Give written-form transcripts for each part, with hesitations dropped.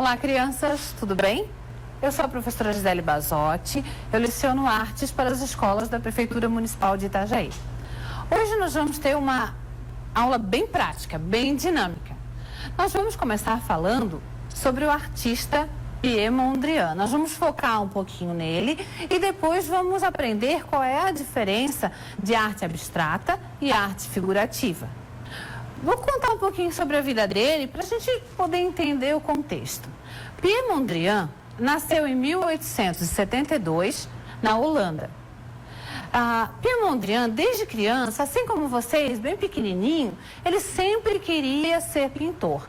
Olá, crianças, tudo bem? Eu sou a professora Gisele Basotti, eu leciono artes para as escolas da Prefeitura Municipal de Itajaí. Hoje nós vamos ter uma aula bem prática, bem dinâmica. Nós vamos começar falando sobre o artista Pierre Mondrian. Nós vamos focar um pouquinho nele e depois vamos aprender qual é a diferença de arte abstrata e arte figurativa. Vou contar um pouquinho sobre a vida dele para a gente poder entender o contexto. Pierre Mondrian nasceu em 1872 na Holanda. Pierre Mondrian, desde criança, assim como vocês, bem pequenininho, ele sempre queria ser pintor.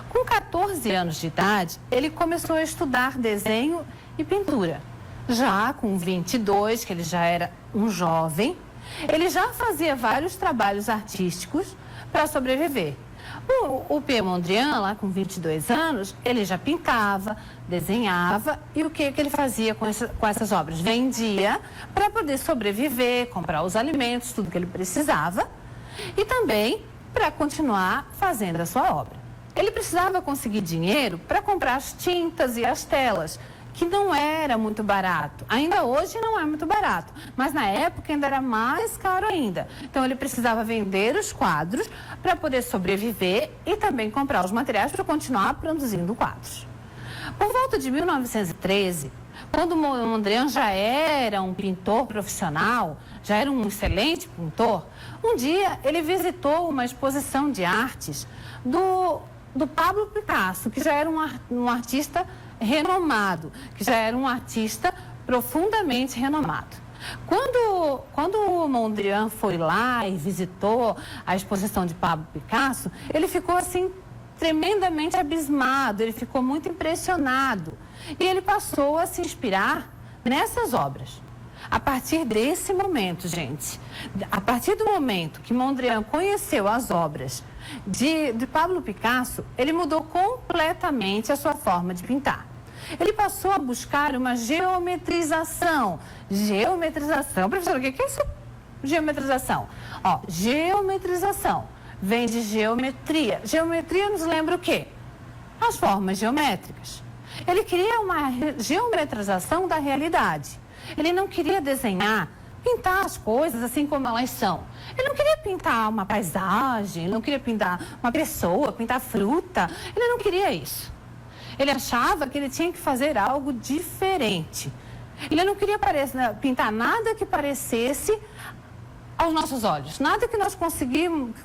Com 14 anos de idade, ele começou a estudar desenho e pintura. Já com 22, que ele já era um jovem, ele já fazia vários trabalhos artísticos para sobreviver. O Pierre Mondrian, lá com 22 anos, ele já pintava, desenhava e o que ele fazia com essas obras? Vendia para poder sobreviver, comprar os alimentos, tudo que ele precisava e também para continuar fazendo a sua obra. Ele precisava conseguir dinheiro para comprar as tintas e as telas, que não era muito barato. Ainda hoje não é muito barato, mas na época ainda era mais caro ainda. Então ele precisava vender os quadros para poder sobreviver e também comprar os materiais para continuar produzindo quadros. Por volta de 1913, quando Mondrian já era um pintor profissional, já era um excelente pintor, um dia ele visitou uma exposição de artes do Pablo Picasso, que já era um artista renomado, que já era um artista profundamente renomado. Quando o Mondrian foi lá e visitou a exposição de Pablo Picasso, ele ficou assim tremendamente abismado, ele ficou muito impressionado e ele passou a se inspirar nessas obras. A partir desse momento, gente, a partir do momento que Mondrian conheceu as obras de Pablo Picasso, ele mudou completamente a sua forma de pintar. Ele passou a buscar uma geometrização. Geometrização, professor, o que é isso? Geometrização. Geometrização vem de geometria. Geometria nos lembra o quê? As formas geométricas. Ele queria uma geometrização da realidade. Ele não queria desenhar, pintar as coisas assim como elas são. Ele não queria pintar uma paisagem, ele não queria pintar uma pessoa, pintar fruta. Ele não queria isso. Ele achava que ele tinha que fazer algo diferente. Ele não queria pintar nada que parecesse aos nossos olhos. Nada que nós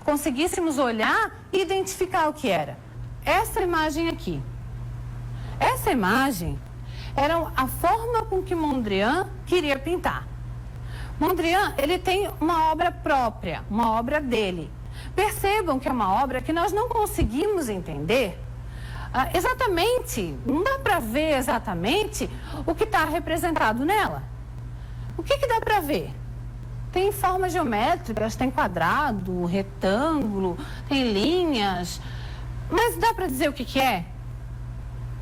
conseguíssemos olhar e identificar o que era. Essa imagem aqui. Essa imagem era a forma com que Mondrian queria pintar. Mondrian, ele tem uma obra própria, uma obra dele. Percebam que é uma obra que nós não conseguimos entender exatamente, não dá para ver exatamente o que está representado nela. O que dá para ver? Tem formas geométricas, tem quadrado, retângulo, tem linhas, mas dá para dizer o que é?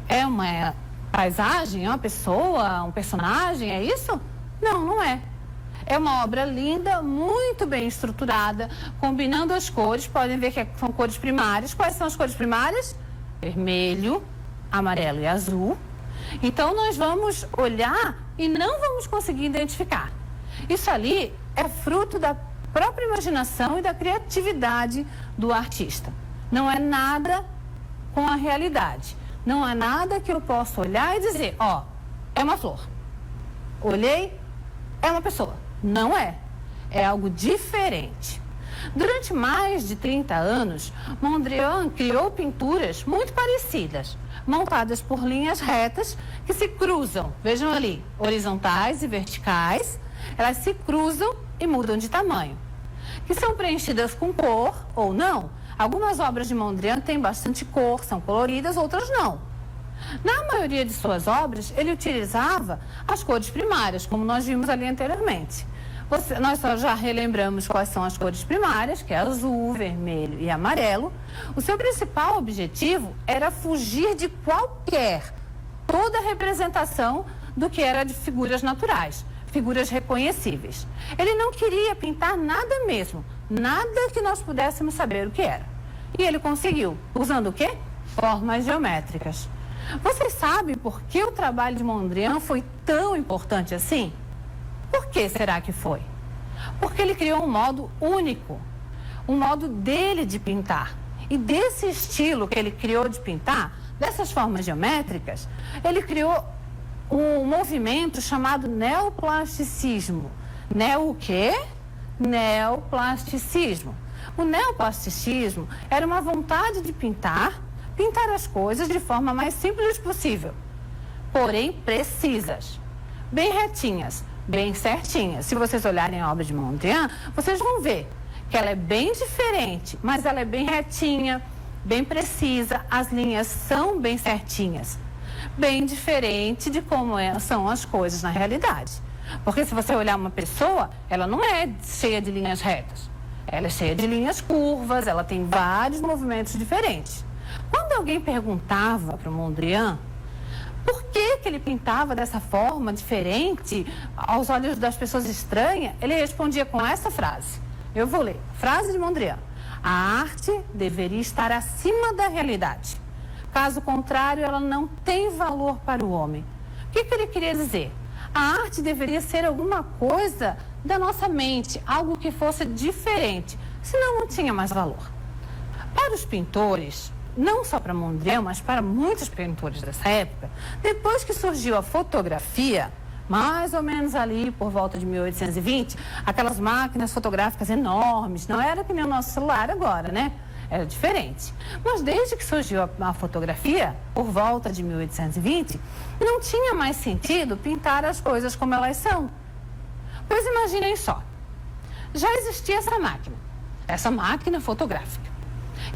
É uma paisagem, é uma pessoa, um personagem, é isso? Não, não é. É uma obra linda, muito bem estruturada, combinando as cores. Podem ver que são cores primárias. Quais são as cores primárias? Vermelho, amarelo e azul. Então, nós vamos olhar e não vamos conseguir identificar. Isso ali é fruto da própria imaginação e da criatividade do artista. Não é nada com a realidade. Não há nada que eu possa olhar e dizer, é uma flor. Olhei, é uma pessoa. Não é. É algo diferente. Durante mais de 30 anos, Mondrian criou pinturas muito parecidas, montadas por linhas retas que se cruzam. Vejam ali, horizontais e verticais. Elas se cruzam e mudam de tamanho. Que são preenchidas com cor ou não. Algumas obras de Mondrian têm bastante cor, são coloridas, outras não. Na maioria de suas obras, ele utilizava as cores primárias, como nós vimos ali anteriormente. Nós já relembramos quais são as cores primárias, que é azul, vermelho e amarelo. O seu principal objetivo era fugir de toda representação do que era de figuras naturais, figuras reconhecíveis. Ele não queria pintar nada mesmo, nada que nós pudéssemos saber o que era. E ele conseguiu, usando o quê? Formas geométricas. Vocês sabem por que o trabalho de Mondrian foi tão importante assim? Por que será que foi? Porque ele criou um modo único, um modo dele de pintar. E desse estilo que ele criou de pintar, dessas formas geométricas, ele criou um movimento chamado neoplasticismo. O quê? Neoplasticismo. O neoplasticismo era uma vontade de pintar as coisas de forma mais simples possível, porém precisas, bem retinhas, bem certinhas. Se vocês olharem a obra de Mondrian, vocês vão ver que ela é bem diferente, mas ela é bem retinha, bem precisa, as linhas são bem certinhas, bem diferente de como são as coisas na realidade. Porque se você olhar uma pessoa, ela não é cheia de linhas retas, ela é cheia de linhas curvas, ela tem vários movimentos diferentes. Quando alguém perguntava para o Mondrian por que ele pintava dessa forma diferente, aos olhos das pessoas estranhas, ele respondia com essa frase. Eu vou ler. Frase de Mondrian. A arte deveria estar acima da realidade. Caso contrário, ela não tem valor para o homem. O que ele queria dizer? A arte deveria ser alguma coisa da nossa mente, algo que fosse diferente, senão não tinha mais valor. Para os pintores, não só para Mondrian, mas para muitos pintores dessa época, depois que surgiu a fotografia, mais ou menos ali por volta de 1820, aquelas máquinas fotográficas enormes, não era que nem o nosso celular agora, né? Era diferente. Mas desde que surgiu a fotografia, por volta de 1820, não tinha mais sentido pintar as coisas como elas são. Pois imaginem só, já existia essa máquina fotográfica,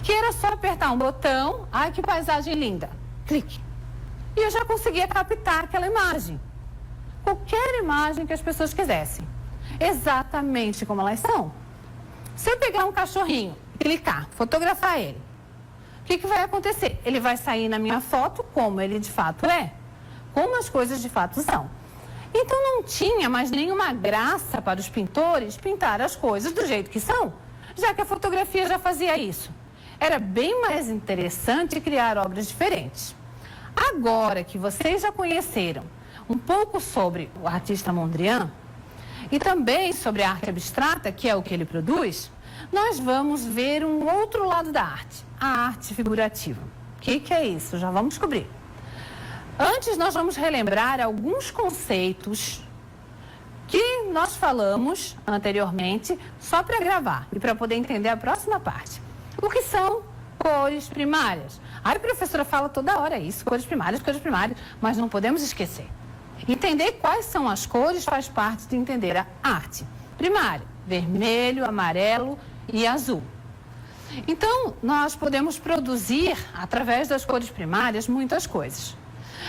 que era só apertar um botão, ai que paisagem linda, clique. E eu já conseguia captar aquela imagem. Qualquer imagem que as pessoas quisessem, exatamente como elas são. Se eu pegar um cachorrinho, clicar, fotografar ele, o que vai acontecer? Ele vai sair na minha foto como ele de fato é, como as coisas de fato são. Então não tinha mais nenhuma graça para os pintores pintar as coisas do jeito que são, já que a fotografia já fazia isso. Era bem mais interessante criar obras diferentes. Agora que vocês já conheceram um pouco sobre o artista Mondrian e também sobre a arte abstrata, que é o que ele produz, nós vamos ver um outro lado da arte, a arte figurativa. O que é isso? Já vamos descobrir. Antes, nós vamos relembrar alguns conceitos que nós falamos anteriormente, só para gravar e para poder entender a próxima parte. O que são cores primárias? A professora fala toda hora isso, cores primárias, mas não podemos esquecer. Entender quais são as cores faz parte de entender a arte primária: vermelho, amarelo e azul. Então, nós podemos produzir, através das cores primárias, muitas coisas.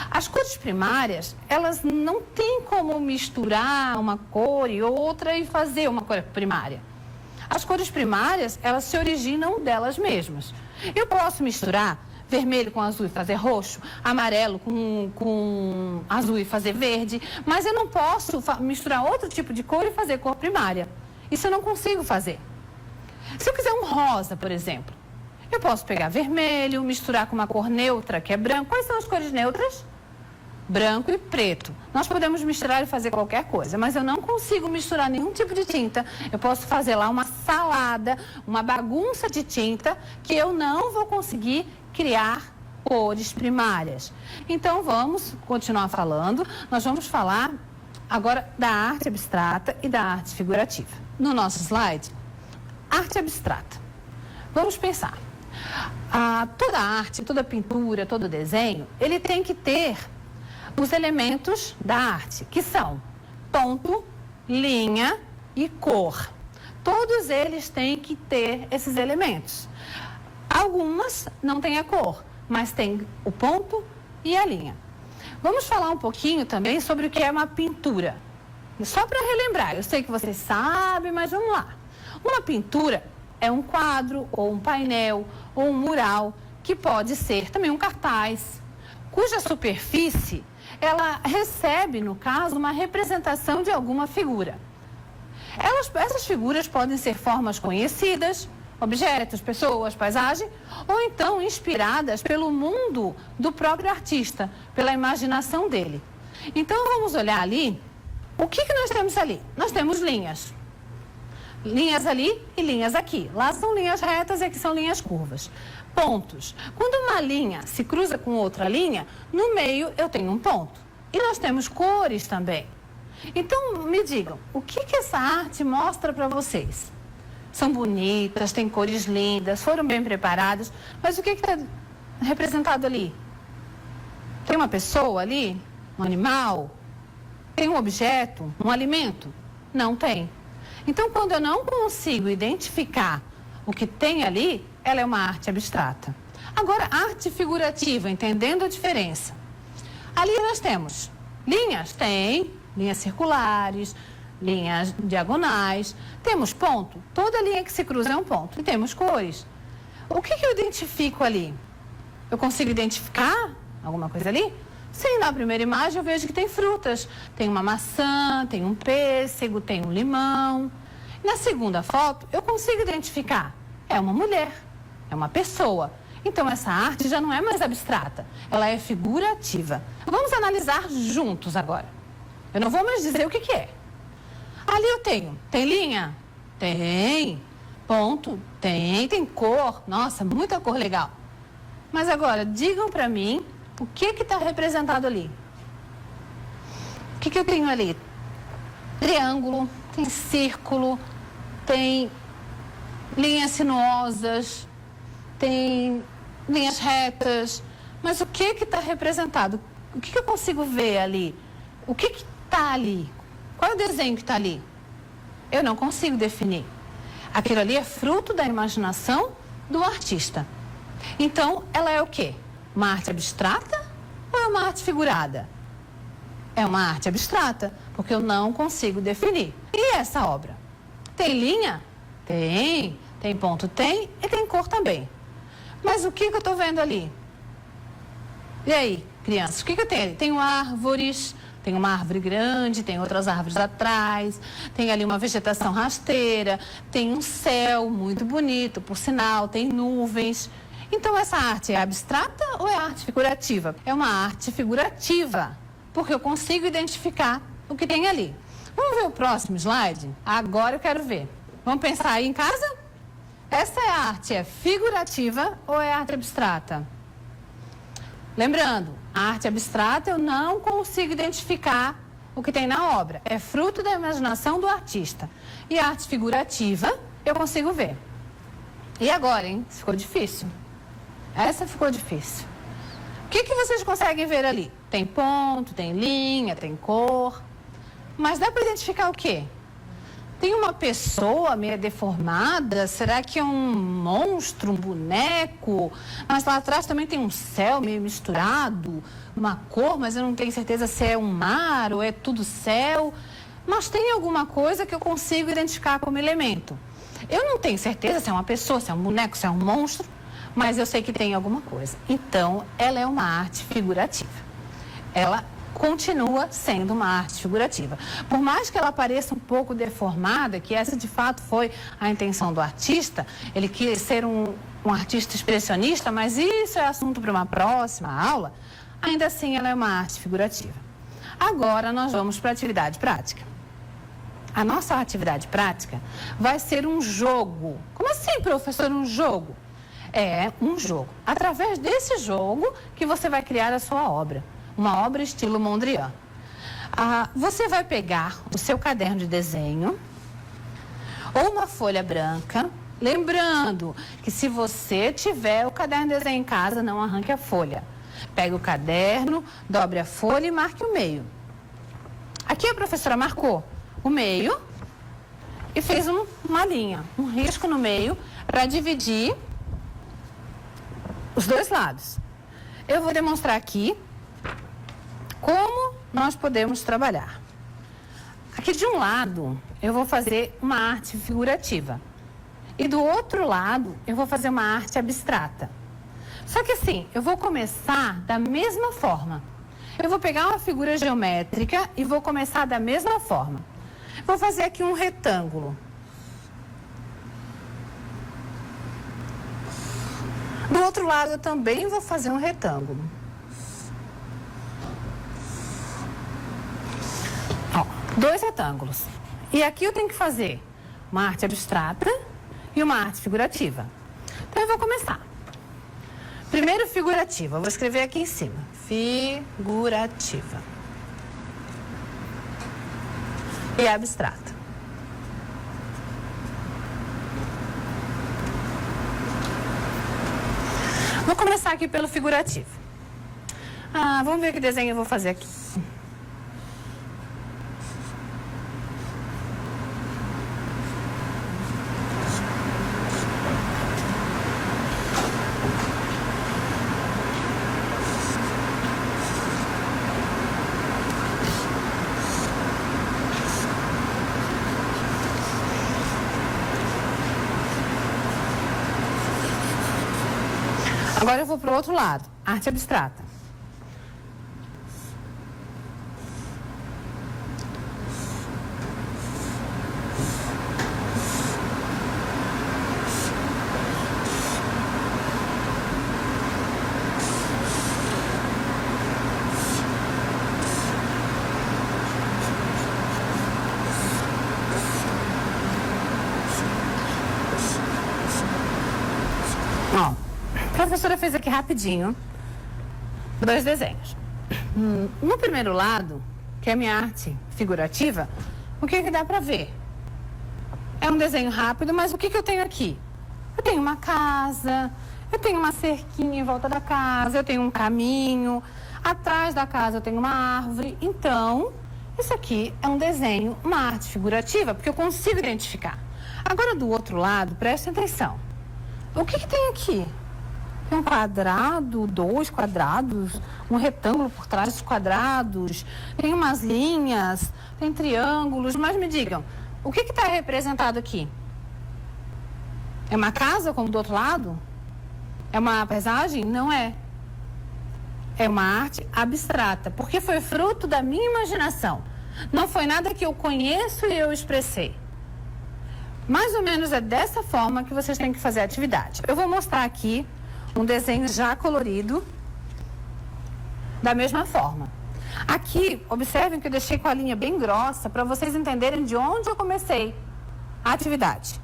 As cores primárias, elas não têm como misturar uma cor e outra e fazer uma cor primária. As cores primárias, elas se originam delas mesmas. Eu posso misturar vermelho com azul e fazer roxo, amarelo com azul e fazer verde, mas eu não posso misturar outro tipo de cor e fazer cor primária. Isso eu não consigo fazer. Se eu quiser um rosa, por exemplo, eu posso pegar vermelho, misturar com uma cor neutra, que é branco. Quais são as cores neutras? Branco e preto. Nós podemos misturar e fazer qualquer coisa, mas eu não consigo misturar nenhum tipo de tinta. Eu posso fazer lá uma salada, uma bagunça de tinta, que eu não vou conseguir criar cores primárias. Então, vamos continuar falando. Nós vamos falar agora da arte abstrata e da arte figurativa. No nosso slide, arte abstrata. Vamos pensar. Toda arte, toda pintura, todo desenho, ele tem que ter os elementos da arte, que são ponto, linha e cor. Todos eles têm que ter esses elementos. Algumas não têm a cor, mas tem o ponto e a linha. Vamos falar um pouquinho também sobre o que é uma pintura. Só para relembrar, eu sei que vocês sabem, mas vamos lá. Uma pintura é um quadro, ou um painel, ou um mural, que pode ser também um cartaz, cuja superfície, ela recebe, no caso, uma representação de alguma figura. Essas figuras podem ser formas conhecidas, objetos, pessoas, paisagem, ou então inspiradas pelo mundo do próprio artista, pela imaginação dele. Então vamos olhar ali, o que nós temos ali? Nós temos linhas. Linhas ali e linhas aqui. Lá são linhas retas e aqui são linhas curvas. Pontos. Quando uma linha se cruza com outra linha, no meio eu tenho um ponto. E nós temos cores também. Então, me digam, o que essa arte mostra para vocês? São bonitas, têm cores lindas, foram bem preparadas, mas o que está representado ali? Tem uma pessoa ali? Um animal? Tem um objeto? Um alimento? Não tem. Então, quando eu não consigo identificar o que tem ali, ela é uma arte abstrata. Agora, arte figurativa, entendendo a diferença. Ali nós temos linhas? Tem. Linhas circulares, linhas diagonais. Temos ponto? Toda linha que se cruza é um ponto. E temos cores. O que eu identifico ali? Eu consigo identificar alguma coisa ali? Sim, na primeira imagem eu vejo que tem frutas. Tem uma maçã, tem um pêssego, tem um limão. Na segunda foto, eu consigo identificar. É uma mulher, é uma pessoa. Então, essa arte já não é mais abstrata. Ela é figurativa. Vamos analisar juntos agora. Eu não vou mais dizer o que é. Ali eu tenho. Tem linha? Tem. Ponto? Tem. Tem cor? Nossa, muita cor legal. Mas agora, digam para mim o que está representado ali. O que eu tenho ali? Triângulo, tem círculo, tem linhas sinuosas, tem linhas retas. Mas o que está representado? O que eu consigo ver ali? O que está ali? Qual é o desenho que está ali? Eu não consigo definir. Aquilo ali é fruto da imaginação do artista. Então, ela é o quê? Uma arte abstrata ou é uma arte figurada? É uma arte abstrata, porque eu não consigo definir. E essa obra? Tem linha? Tem. Tem ponto? Tem. E tem cor também. Mas o que eu estou vendo ali? E aí, crianças, o que eu tenho ali? Tenho árvores, tem uma árvore grande, tem outras árvores atrás, tem ali uma vegetação rasteira, tem um céu muito bonito, por sinal, tem nuvens. Então, essa arte é abstrata ou é arte figurativa? É uma arte figurativa, porque eu consigo identificar o que tem ali. Vamos ver o próximo slide? Agora eu quero ver. Vamos pensar aí em casa? Essa arte é figurativa ou é arte abstrata? Lembrando, a arte abstrata eu não consigo identificar o que tem na obra. É fruto da imaginação do artista. E a arte figurativa eu consigo ver. E agora, hein? Ficou difícil. Essa ficou difícil. O que vocês conseguem ver ali? Tem ponto, tem linha, tem cor. Mas dá para identificar o quê? Tem uma pessoa meio deformada? Será que é um monstro, um boneco? Mas lá atrás também tem um céu meio misturado, uma cor, mas eu não tenho certeza se é um mar ou é tudo céu. Mas tem alguma coisa que eu consigo identificar como elemento. Eu não tenho certeza se é uma pessoa, se é um boneco, se é um monstro, mas eu sei que tem alguma coisa. Então, ela é uma arte figurativa. Ela continua sendo uma arte figurativa. Por mais que ela pareça um pouco deformada, que essa de fato foi a intenção do artista, ele quis ser um artista expressionista, mas isso é assunto para uma próxima aula, ainda assim ela é uma arte figurativa. Agora nós vamos para a atividade prática. A nossa atividade prática vai ser um jogo. Como assim, professor, um jogo? É um jogo. Através desse jogo que você vai criar a sua obra. Uma obra estilo Mondrian. Você vai pegar o seu caderno de desenho ou uma folha branca. Lembrando que se você tiver o caderno de desenho em casa, não arranque a folha. Pegue o caderno, dobre a folha e marque o meio. Aqui a professora marcou o meio e fez uma linha, um risco no meio para dividir os dois lados. Eu vou demonstrar aqui como nós podemos trabalhar. Aqui de um lado, eu vou fazer uma arte figurativa. E do outro lado, eu vou fazer uma arte abstrata. Só que assim, eu vou começar da mesma forma. Eu vou pegar uma figura geométrica e vou começar da mesma forma. Vou fazer aqui um retângulo. Do outro lado, eu também vou fazer um retângulo. Ó, 2 retângulos. E aqui eu tenho que fazer uma arte abstrata e uma arte figurativa. Então, eu vou começar. Primeiro, figurativa. Eu vou escrever aqui em cima. Figurativa. E abstrata. Vou começar aqui pelo figurativo. Vamos ver que desenho eu vou fazer aqui. Agora eu vou para o outro lado, arte abstrata. Ó, a professora fez aqui rapidinho 2 desenhos. No primeiro lado, que é a minha arte figurativa, o que dá pra ver? É um desenho rápido, mas o que eu tenho aqui? Eu tenho uma casa, eu tenho uma cerquinha em volta da casa, eu tenho um caminho, atrás da casa eu tenho uma árvore. Então, isso aqui é um desenho, uma arte figurativa, porque eu consigo identificar. Agora, do outro lado, preste atenção. O que tem aqui? Tem um quadrado, 2 quadrados, um retângulo por trás dos quadrados, tem umas linhas, tem triângulos, mas me digam, o que está representado aqui? É uma casa, como do outro lado? É uma paisagem? Não é. É uma arte abstrata, porque foi fruto da minha imaginação. Não foi nada que eu conheço e eu expressei. Mais ou menos é dessa forma que vocês têm que fazer a atividade. Eu vou mostrar aqui um desenho já colorido, da mesma forma. Aqui, observem que eu deixei com a linha bem grossa, para vocês entenderem de onde eu comecei a atividade.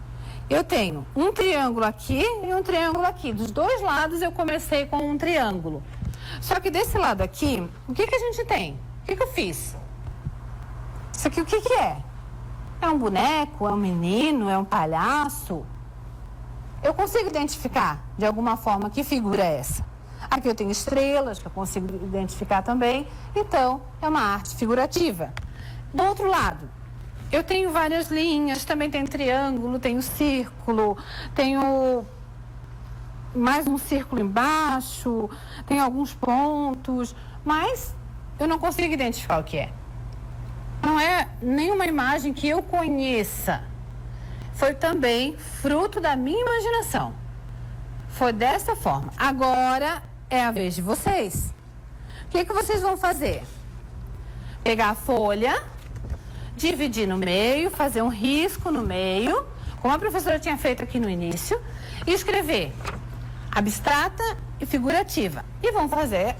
Eu tenho um triângulo aqui e um triângulo aqui. Dos 2 lados eu comecei com um triângulo. Só que desse lado aqui, o que a gente tem? O que eu fiz? Isso aqui o que é? É um boneco? É um menino? É um palhaço? Eu consigo identificar, de alguma forma, que figura é essa. Aqui eu tenho estrelas, que eu consigo identificar também. Então, é uma arte figurativa. Do outro lado, eu tenho várias linhas, também tem triângulo, tenho círculo, tenho mais um círculo embaixo, tem alguns pontos, mas eu não consigo identificar o que é. Não é nenhuma imagem que eu conheça. Foi também fruto da minha imaginação. Foi dessa forma. Agora é a vez de vocês. O que vocês vão fazer? Pegar a folha, dividir no meio, fazer um risco no meio, como a professora tinha feito aqui no início, e escrever abstrata e figurativa. E vão fazer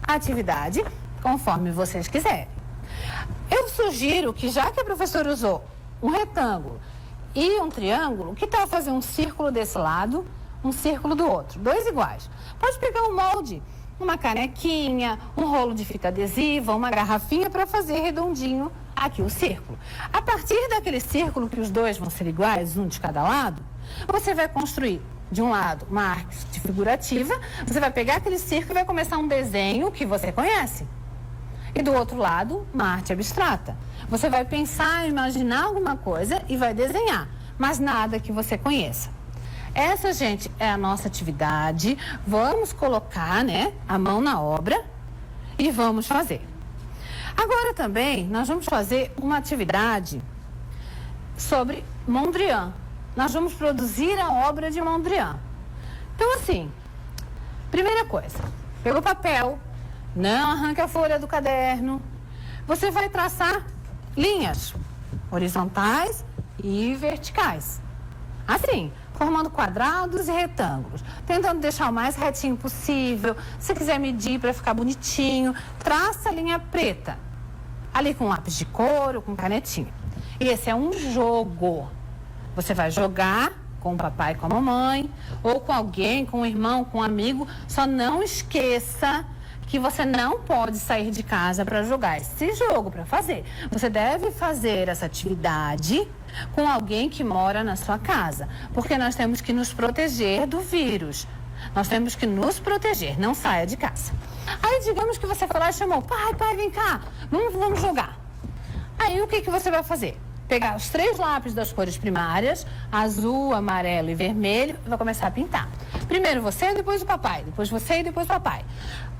a atividade conforme vocês quiserem. Eu sugiro que, já que a professora usou um retângulo e um triângulo, que tal fazer um círculo desse lado, um círculo do outro, 2 iguais. Pode pegar um molde, uma canequinha, um rolo de fita adesiva, uma garrafinha para fazer redondinho aqui o círculo. A partir daquele círculo que os 2 vão ser iguais, um de cada lado, você vai construir, de um lado, uma arte figurativa, você vai pegar aquele círculo e vai começar um desenho que você conhece. E do outro lado, uma arte abstrata. Você vai pensar, imaginar alguma coisa e vai desenhar, mas nada que você conheça. Essa, gente, é a nossa atividade. Vamos colocar, né, a mão na obra e vamos fazer. Agora também, nós vamos fazer uma atividade sobre Mondrian. Nós vamos produzir a obra de Mondrian. Então, assim, primeira coisa, pega o papel, não arranque a folha do caderno. Você vai traçar linhas horizontais e verticais. Assim, formando quadrados e retângulos, tentando deixar o mais retinho possível. Se quiser medir para ficar bonitinho, traça a linha preta, ali com lápis de cor ou com canetinha. E esse é um jogo. Você vai jogar com o papai e com a mamãe, ou com alguém, com um irmão, com um amigo. Só não esqueça que você não pode sair de casa para jogar esse jogo, para fazer. Você deve fazer essa atividade com alguém que mora na sua casa, porque nós temos que nos proteger do vírus. Nós temos que nos proteger, não saia de casa. Aí, digamos que você foi lá e chamou, pai, vem cá, vamos jogar. Aí, o que você vai fazer? Pegar os 3 lápis das cores primárias, azul, amarelo e vermelho, e vai começar a pintar. Primeiro você, depois o papai, depois você e depois o papai.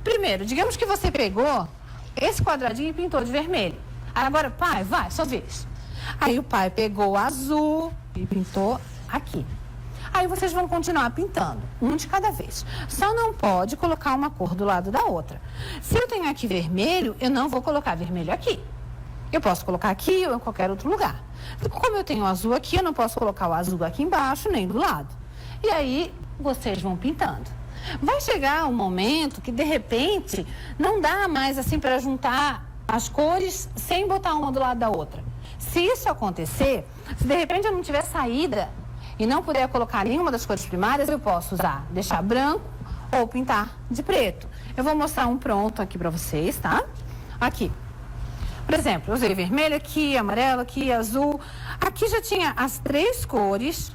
Primeiro, digamos que você pegou esse quadradinho e pintou de vermelho. Agora, pai, vai, sua vez. Aí o pai pegou o azul e pintou aqui. Aí vocês vão continuar pintando, um de cada vez. Só não pode colocar uma cor do lado da outra. Se eu tenho aqui vermelho, eu não vou colocar vermelho aqui. Eu posso colocar aqui ou em qualquer outro lugar. Como eu tenho o azul aqui, eu não posso colocar o azul aqui embaixo nem do lado. E aí, vocês vão pintando. Vai chegar um momento que, de repente, não dá mais assim para juntar as cores sem botar uma do lado da outra. Se isso acontecer, se de repente eu não tiver saída e não puder colocar nenhuma das cores primárias, eu posso deixar branco ou pintar de preto. Eu vou mostrar um pronto aqui para vocês, tá? Aqui. Por exemplo, eu usei vermelho aqui, amarelo aqui, azul. Aqui já tinha as 3 cores.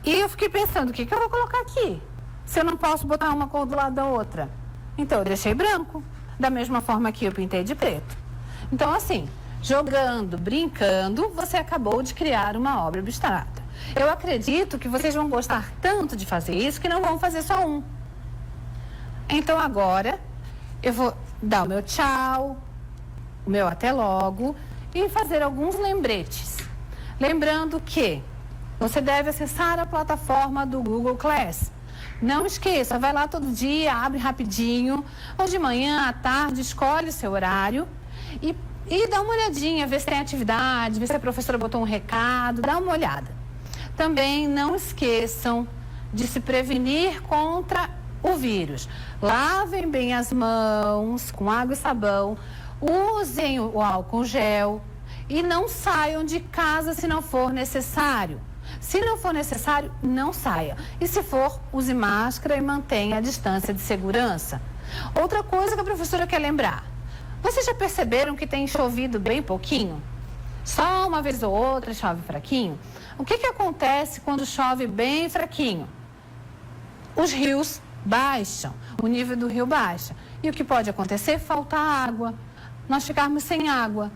E eu fiquei pensando, o que eu vou colocar aqui? Se eu não posso botar uma cor do lado da outra. Então, eu deixei branco. Da mesma forma que eu pintei de preto. Então, assim, jogando, brincando, você acabou de criar uma obra abstrata. Eu acredito que vocês vão gostar tanto de fazer isso que não vão fazer só um. Então, agora, eu vou dar o meu tchau, o meu até logo e fazer alguns lembretes. Lembrando que você deve acessar a plataforma do Google Class. Não esqueça, vai lá todo dia, abre rapidinho, ou de manhã, à tarde, escolhe o seu horário e dá uma olhadinha, vê se tem atividade, vê se a professora botou um recado, dá uma olhada. Também não esqueçam de se prevenir contra o vírus. Lavem bem as mãos com água e sabão, usem o álcool gel e não saiam de casa se não for necessário. Se não for necessário, não saia. E se for, use máscara e mantenha a distância de segurança. Outra coisa que a professora quer lembrar. Vocês já perceberam que tem chovido bem pouquinho? Só uma vez ou outra chove fraquinho? O que acontece quando chove bem fraquinho? Os rios baixam, o nível do rio baixa. E o que pode acontecer? Faltar água. Nós ficarmos sem água.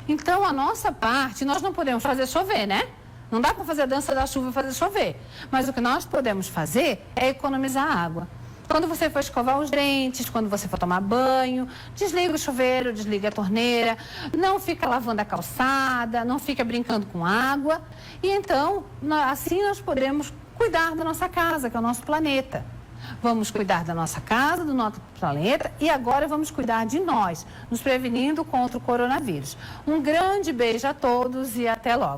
Então, a nossa parte, nós não podemos fazer chover, né? Não dá para fazer a dança da chuva e fazer chover. Mas o que nós podemos fazer é economizar água. Quando você for escovar os dentes, quando você for tomar banho, desliga o chuveiro, desliga a torneira, não fica lavando a calçada, não fica brincando com água. E então, assim nós podemos cuidar da nossa casa, que é o nosso planeta. Vamos cuidar da nossa casa, do nosso planeta e agora vamos cuidar de nós, nos prevenindo contra o coronavírus. Um grande beijo a todos e até logo.